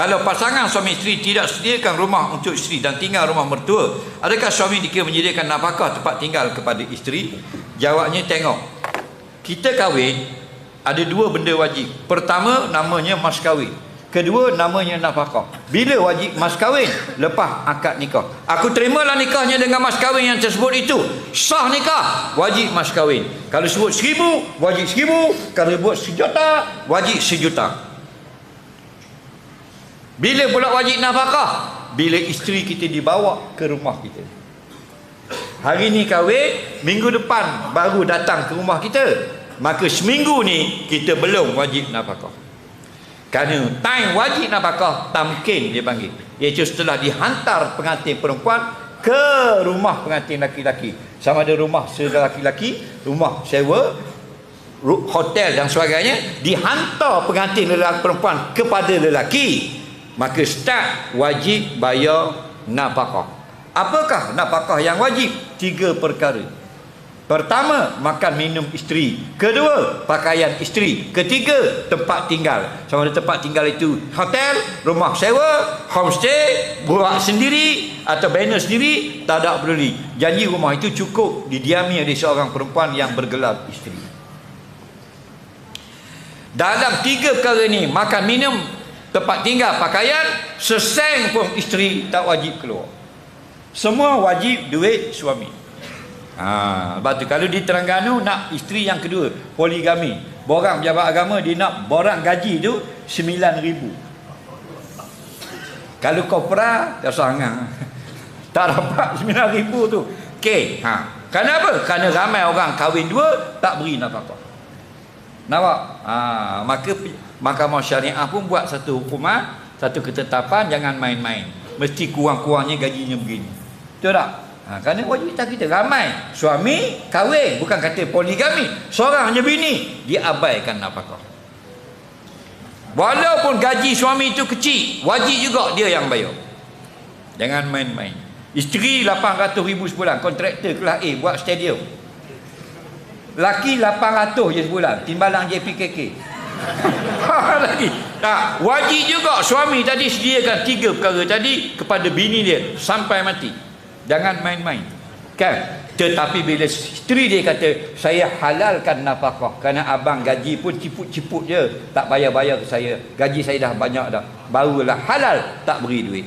Kalau pasangan suami isteri tidak sediakan rumah untuk isteri dan tinggal rumah mertua, adakah suami dikira menyediakan nafkah tempat tinggal kepada isteri? Jawabnya, tengok. Kita kahwin, ada dua benda wajib. Pertama, namanya mas kahwin. Kedua, namanya nafkah. Bila wajib mas kahwin? Lepas akad nikah. Aku terimalah nikahnya dengan mas kahwin yang tersebut itu. Sah nikah, wajib mas kahwin. Kalau sebut 1,000, wajib 1,000. Kalau sebut 1,000,000, wajib 1,000,000. Bila pula wajib nafkah? Bila isteri kita dibawa ke rumah kita. Hari ni kahwin, minggu depan baru datang ke rumah kita. Maka seminggu ni kita belum wajib nafkah. Kerana time wajib nafkah tamkin dia panggil, iaitu setelah dihantar pengantin perempuan ke rumah pengantin laki-laki, sama ada rumah saudara laki-laki, rumah sewa, hotel dan sebagainya, dihantar pengantin lelaki perempuan kepada lelaki, maka start wajib bayar nafkah. Apakah nafkah yang wajib? 3 perkara. Pertama, makan minum isteri. Kedua, pakaian isteri. Ketiga, tempat tinggal. Sama ada tempat tinggal itu hotel, rumah sewa, homestay, buat sendiri atau banner sendiri, tak ada peduli. Janji rumah itu cukup didiami oleh seorang perempuan yang bergelar isteri. Dalam 3 perkara ini, makan minum, tempat tinggal, pakaian, seseng pun isteri tak wajib keluar. Semua wajib duit suami. Lepas tu kalau di Terengganu nak isteri yang kedua, poligami. Borang pejabat agama dia nak borang gaji tu 9,000. Kalau kopra dah sangat tak dapat 9,000 tu. Okey. Kenapa? Kerana ramai orang kahwin dua tak beri nafkah. Nampak? Maka Mahkamah Syariah pun buat satu hukuman, satu ketetapan, jangan main-main. Mesti kurang-kurangnya gajinya begini. Betul tak? Kerana wajibitas kita ramai suami kahwin, bukan kata poligami, seorang hanya bini, diabaikan nafkah. Walaupun gaji suami itu kecil, wajib juga dia yang bayar. Jangan main-main. Isteri 800,000 sebulan, kontraktor kelas A buat stadium. Laki 800 je sebulan, timbalan JPKK. Lagi tak wajib juga suami tadi sediakan 3 perkara tadi kepada bini dia sampai mati. Jangan main-main, kan? Tetapi bila isteri dia kata, saya halalkan nafkah kerana abang gaji pun ciput-ciput je, tak bayar-bayar ke saya, gaji saya dah banyak dah, barulah halal tak beri duit.